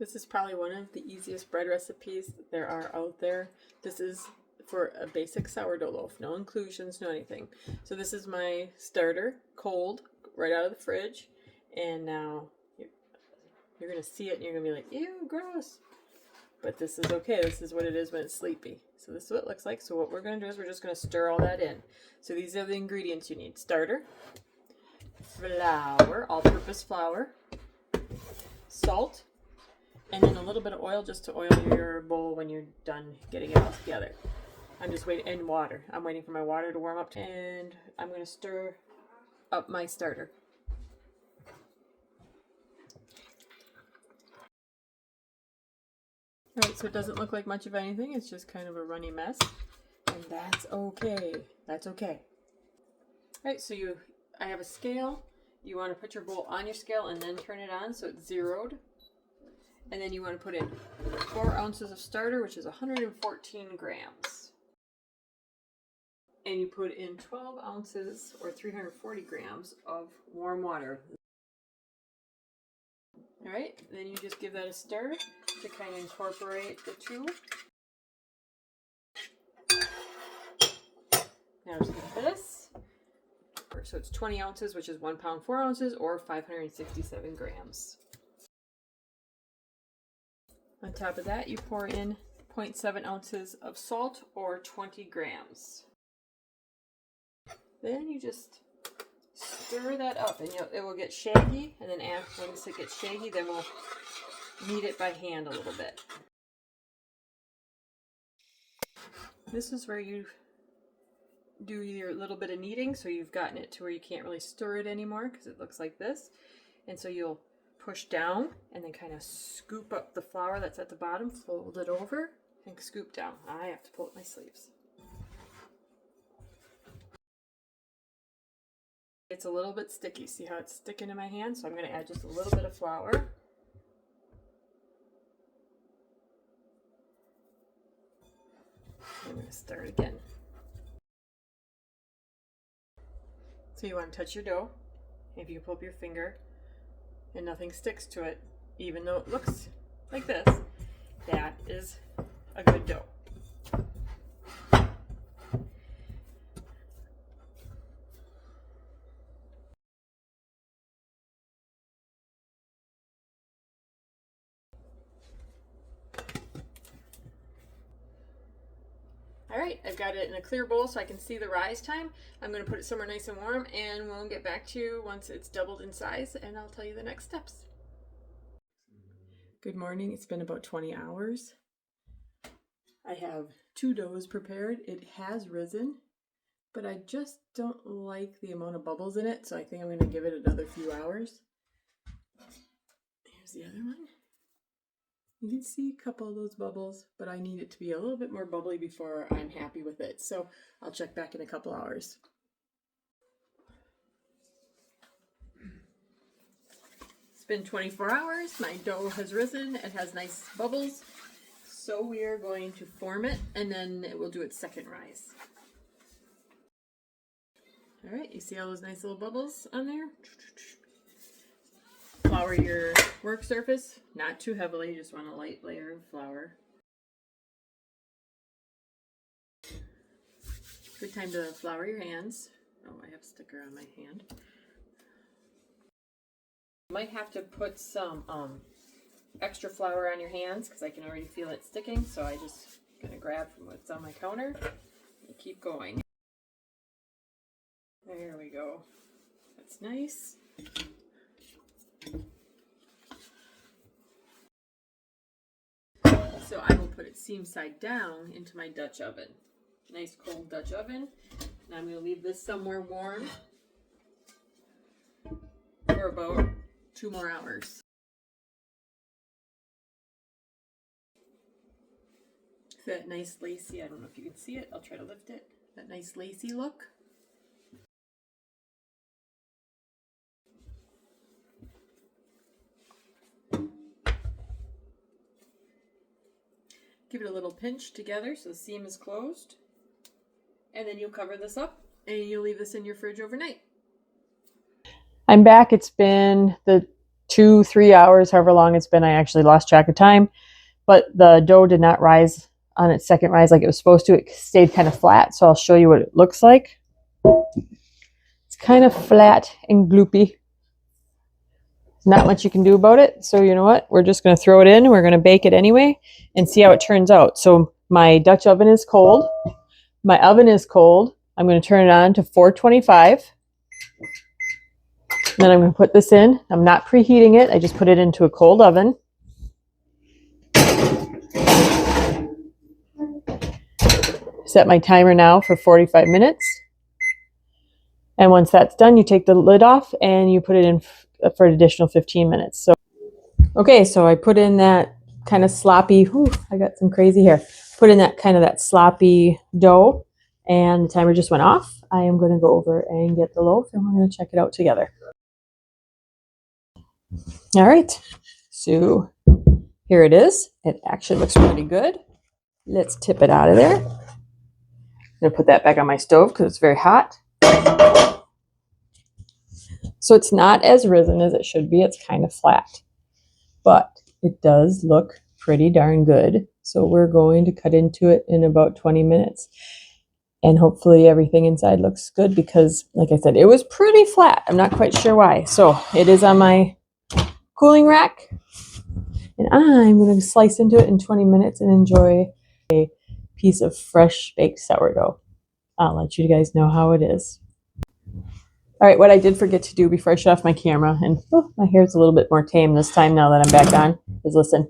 This is probably one of the easiest bread recipes that there are out there. This is for a basic sourdough loaf, no inclusions, no anything. So this is my starter, cold, right out of the fridge. And now you're going to see it and you're going to be like, ew, gross. But this is okay. This is what it is when it's sleepy. So this is what it looks like. So what we're going to do is we're just going to stir all that in. So these are the ingredients you need. Starter, flour, all-purpose flour, salt, and then a little bit of oil just to oil your bowl when you're done getting it all together. I'm just waiting, and water. I'm waiting for my water to warm up, and I'm going to stir up my starter. Alright, so it doesn't look like much of anything. It's just kind of a runny mess, and that's okay. That's okay. Alright, so I have a scale. You want to put your bowl on your scale and then turn it on so it's zeroed. And then you want to put in 4 ounces of starter, which is 114 grams. And you put in 12 ounces or 340 grams of warm water. All right, then you just give that a stir to kind of incorporate the two. Now just get this. So it's 20 ounces, which is 1 pound, 4 ounces, or 567 grams. On top of that, you pour in 0.7 ounces of salt, or 20 grams. Then you just stir that up, and it will get shaggy, and then once it gets shaggy, then we'll knead it by hand a little bit. This is where you do your little bit of kneading, so you've gotten it to where you can't really stir it anymore because it looks like this. And so you'll push down and then kind of scoop up the flour that's at the bottom, fold it over, and scoop down. I have to pull up my sleeves. It's a little bit sticky. See how it's sticking in my hand? So I'm going to add just a little bit of flour. I'm going to stir it again. So you want to touch your dough. If you pull up your finger and nothing sticks to it, even though it looks like this, that is a good dough. Alright, I've got it in a clear bowl so I can see the rise time. I'm going to put it somewhere nice and warm, and we'll get back to you once it's doubled in size, and I'll tell you the next steps. Good morning. It's been about 20 hours. I have 2 doughs prepared. It has risen, but I just don't like the amount of bubbles in it, so I think I'm going to give it another few hours. Here's the other one. You can see a couple of those bubbles, but I need it to be a little bit more bubbly before I'm happy with it. So I'll check back in a couple hours. It's been 24 hours. My dough has risen. It has nice bubbles. So we are going to form it, and then it will do its second rise. All right, you see all those nice little bubbles on there? Flour your work surface, not too heavily, you just want a light layer of flour. Good time to flour your hands. Oh, I have a sticker on my hand. You might have to put some extra flour on your hands because I can already feel it sticking, so I just gonna grab from what's on my counter and keep going. There we go. That's nice. So I will put it seam side down into my Dutch oven. Nice cold Dutch oven. And I'm going to leave this somewhere warm for about 2 more hours. That nice lacy, I don't know if you can see it, I'll try to lift it. That nice lacy look. Give it a little pinch together so the seam is closed. And then you'll cover this up and you'll leave this in your fridge overnight. I'm back. It's been the 2-3 hours, however long it's been. I actually lost track of time, but the dough did not rise on its second rise like it was supposed to. It stayed kind of flat, so I'll show you what it looks like. It's kind of flat and gloopy. Not much you can do about it. So you know what? We're just going to throw it in. We're going to bake it anyway and see how it turns out. So my Dutch oven is cold. My oven is cold. I'm going to turn it on to 425. Then I'm going to put this in. I'm not preheating it. I just put it into a cold oven. Set my timer now for 45 minutes. And once that's done, you take the lid off and you put it in for an additional 15 minutes. So, okay, so I put in that kind of sloppy, I got some crazy hair. Put in that kind of that sloppy dough, and the timer just went off. I am going to go over and get the loaf, and we're going to check it out together. All right, so here it is. It actually looks pretty good. Let's tip it out of there. I'm going to put that back on my stove because it's very hot. So it's not as risen as it should be. It's kind of flat, but it does look pretty darn good. So we're going to cut into it in about 20 minutes. And hopefully everything inside looks good because, like I said, it was pretty flat. I'm not quite sure why. So it is on my cooling rack. And I'm going to slice into it in 20 minutes and enjoy a piece of fresh baked sourdough. I'll let you guys know how it is. All right, what I did forget to do before I shut off my camera, and my hair's a little bit more tame this time now that I'm back on, is listen.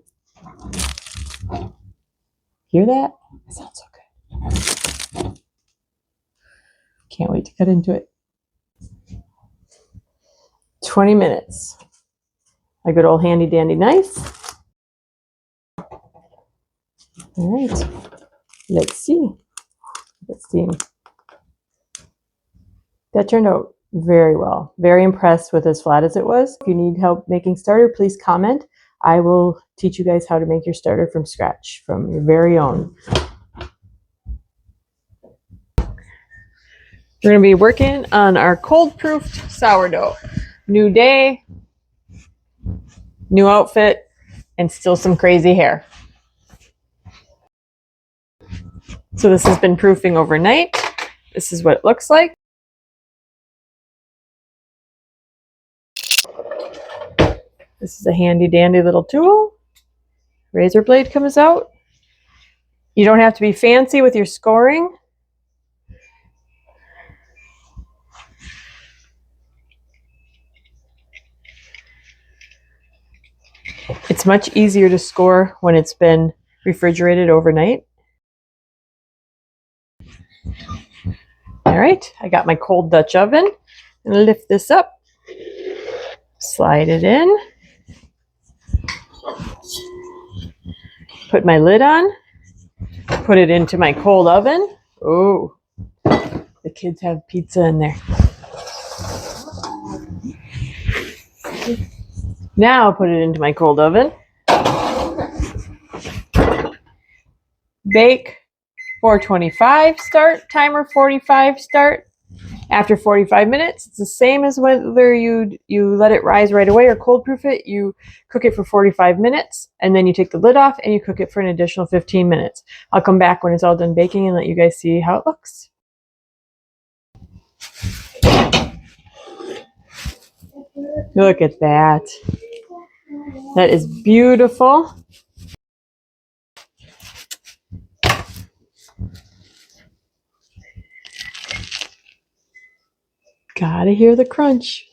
Hear that? That sounds so good. Can't wait to cut into it. 20 minutes. A good old handy dandy knife. All right, let's see. Let's see. That turned out very well. Very impressed with as flat as it was. If you need help making starter, please comment. I will teach you guys how to make your starter from scratch, from your very own. We're going to be working on our cold-proofed sourdough. New day, new outfit, and still some crazy hair. So this has been proofing overnight. This is what it looks like. This is a handy dandy little tool. Razor blade comes out. You don't have to be fancy with your scoring. It's much easier to score when it's been refrigerated overnight. All right, I got my cold Dutch oven. I'm gonna lift this up, slide it in, put my lid on, put it into my cold oven. Oh, the kids have pizza in there. Now I'll put it into my cold oven. Bake 425 start, timer 45 start. After 45 minutes, it's the same as whether you let it rise right away or cold proof it. You cook it for 45 minutes and then you take the lid off and you cook it for an additional 15 minutes. I'll come back when it's all done baking and let you guys see how it looks. Look at that. That is beautiful. Gotta hear the crunch.